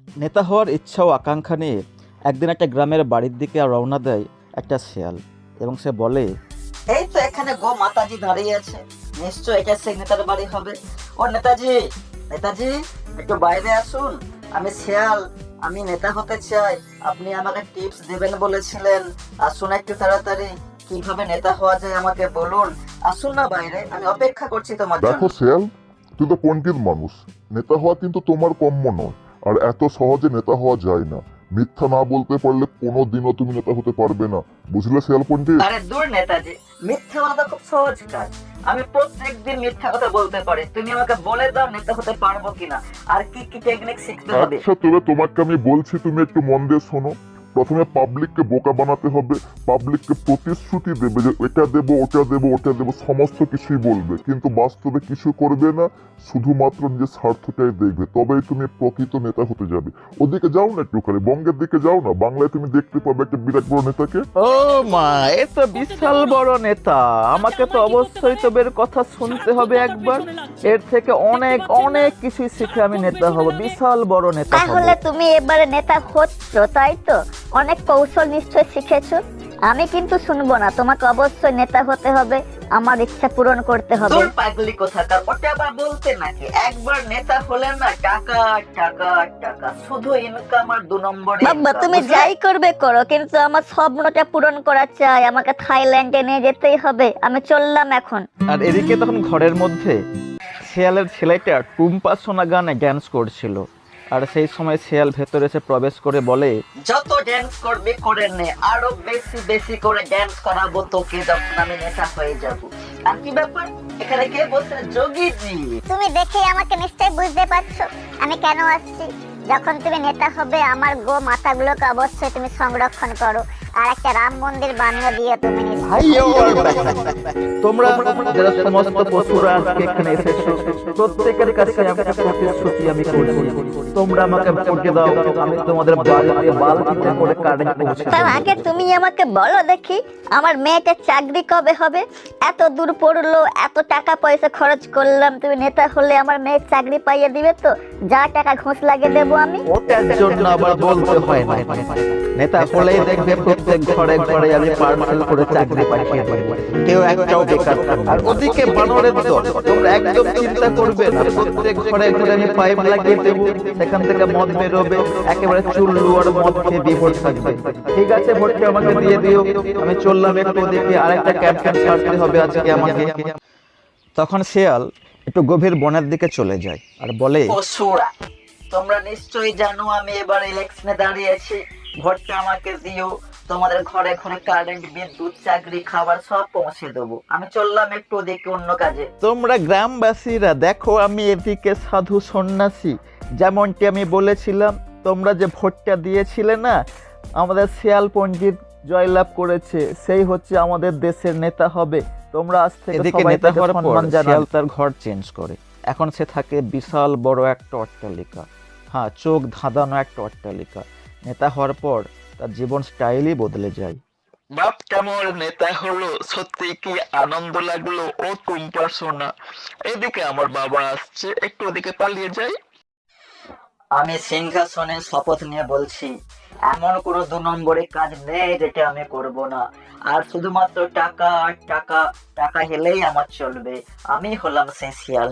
নেতা হওয়ার ইচ্ছা ও আকাঙ্ক্ষা নিয়ে একদিন একটা গ্রামের বাড়ির দিকে রওনা দেয় একটা শেয়াল এবং সে বলে, এই তো এখানে গো মাতাজি দাঁড়িয়ে আছে, নিশ্চয় এটা সেই নেতার বাড়ি হবে। ও নেতাজি, নেতাজি একটু বাইরে আসুন। আমি শিয়াল, আমি নেতা হতে চাই। আপনি আমাকে টিপস দেবেন বলেছিলেন, আসুন একটু তাড়াতাড়ি। কিভাবে নেতা হওয়া যায় আমাকে বলুন। আসুন না বাইরে, আমি অপেক্ষা করছি তোমার দেখো জন্য। শেয়াল, তুই তো পণ্ডিত মানুষ, নেতা হওয়া কিন্তু তোমার কম্য নয়। আর এত সহজে নেতা হওয়া যায় না। মিথ্যা না বলতে পারলে কোনোদিনও তুমি নেতা হতে পারবে না, বুঝলে শেয়াল পণ্ডিত? আরে দূর নেতাজি, মিথ্যা বলা তো খুব সহজ কাজ। আমি প্রত্যেকদিন মিথ্যা কথা বলতে পারি। তুমি আমাকে বলে দাও নেতা হতে পারবো কিনা, আর কি কি টেকনিক শিখতে হবে। আচ্ছা, তবে তোমাকে আমি বলছি, তুমি একটু মন দিয়ে শোনো। প্রথমে পাবলিককে বোকা বানাতে হবে। পাবলিককে প্রতিশ্রুতি দেবে যে এটা দেবো, ওটা দেবো, ওটা দেবো, সমস্ত কিছুই বলবে, কিন্তু বাস্তবে কিছু করবে না। শুধুমাত্র নিজের স্বার্থটাই দেখবে, তবেই তুমি প্রকৃত নেতা হতে যাবে। ওদিকে যাও না একটুখানি, বঙ্গের দিকে যাও না, বাংলায় তুমি দেখতে পাবে একটা বিরাট বড় নেতাকে। ও মা, এ তো বিশাল বড় নেতা, আমাকে তো অবশ্যই তবে এর কথা শুনতে হবে একবার। এর থেকে অনেক অনেক কিছুই শিখে আমি নেতা হব, বিশাল বড় নেতা হব। তাহলে তুমি এবারে নেতা হচ্ছ, তাই তো? অনেক কৌশল নিশ্চয় শিখেছো। আমি কিন্তু শুনবো না, তোমাকে অবশ্যই নেতা হতে হবে, আমার ইচ্ছা পূরণ করতে হবে। দূর পাগলি কোথাকার, ওটা আবার বলতে নাকি? একবার নেতা হলে না টাকা টাকা টাকা, শুধু ইনকাম আর 2 নম্বরে বাবা, তুমি যাই করবে করো, কিন্তু আমার স্বপ্নটা পূরণ করা চাই। আমাকে থাইল্যান্ডে নিয়ে যেতেই হবে। আমি চললাম এখন। আর এদিকে তখন ঘরের মধ্যে শেয়ালের ছেলেটা টুম্পা সোনা গানে ড্যান্স করছিল। আর সেই সময় শেয়াল ভেতরে এসে প্রবেশ করে বলে, যত ড্যান্স করবি করে নে, আরো বেশি বেশি করে ড্যান্স করাবো তোকে যখন আমি নেতা হয়ে যাব। আর কি ব্যাপার, এখানে কে বসে? যোগীজি। তুমি দেখে আমাকে নিশ্চয়ই বুঝতে পারছো আমি কেন আসছি। যখন তুমি নেতা হবে, আমার গো মাথাগুলোকে অবশ্যই তুমি সংরক্ষণ করো, আর একটা রাম মন্দির বানিয়ে দিয়ে তুমি তোমরা যারা সমস্ত পশুরা আজকে এখানে এসেছো, প্রত্যেকের কাছে একটা প্রতিশ্রুতি আমি করছি, তোমরা আমাকে ভোট দাও, আমি তোমাদের বাড়িতে বালতিতে করে কারেন্ট পৌঁছে তার দেব। আগে তুমি আমাকে বলো দেখি, আমার মেয়েটা চাকরি কবে হবে? এত দূর পড়লো, এত টাকা পয়সা খরচ করলাম, তুমি নেতা হলে আমার মেয়ের চাকরি পাইয়ে দিবে তো? যা টাকা ঘুষ লাগিয়ে দেবো আমি। ওটার জন্য আবার বলতে হয় না, নেতা হলেই দেখবে প্রত্যেক ঘরে ঘরে আমি পার্সেল করে চাকরি পাঠিয়ে দেবো, কেউ একটাও বেকার থাকবে না। আর ওদিকে বানরের দল, তোমরা একদম চিন্তা করবে না, প্রত্যেক ঘরে ঘরে আমি পাইপ লাগিয়ে দেবো, সেখান থেকে মদ বেরোবে, একেবারে চুল্লু আর মদ খেয়ে বিভোর থাকবে। ঠিক আছে, ভোটটা আমাকে দিয়ে দিও, আমি চললাম একটু ওদিকে, আরেকটা ক্যাম্পেন ছাড়তে হবে আজকে আমাকে। তখন শেয়াল একটু গভীর বনের দিকে চলে যায় আর বলে, পশুরা, তোমরা নিশ্চয়ই জানো আমি এবার ইলেকশনে দাঁড়িয়েছি। ভোটটা আমাকে দিও, তোমাদের ঘরে ঘরে কারেন্ট, বিদ্যুৎ, চাকরি, খাবার সব পৌঁছে দেবো। আমি চললাম একটু ওদিকে অন্য কাজে। তোমরা গ্রামবাসীরা দেখো, আমি এদিকে সাধু সন্ন্যাসী, যেমনটি আমি বলেছিলাম, তোমরা যে ভোটটা দিয়েছিলে না, আমাদের শেয়াল পণ্ডিত জয়লাভ করেছে, সেই হচ্ছে আমাদের দেশের নেতা হবে। তোমরা আজ থেকে সবাই নেতা হওয়ার পর শেয়াল তার ঘর চেঞ্জ করে, এখন সে থাকে বিশাল বড় একটা অট্টালিকা, হ্যাঁ, চোখ ধাঁধানো একটা অট্টালিকা। নেতা হওয়ার পর তার জীবন স্টাইলই বদলে যায়। বাপ কেমন নেতা হলো, সত্যি কি আনন্দ লাগলো। ও টুম্পা সোনা, এদিকে আমার বাবা আসছে, একটু ওদিকে পালিয়ে যাই। আমি সিংহাসনে শপথ নিয়ে বলছি, এমন কোনো 2 নম্বরে কাজ নেই যেটা আমি করব না। আর শুধুমাত্র টাকা আর টাকা টাকা হেলেই আমার চলবে। আমি হলাম সেই শিয়াল।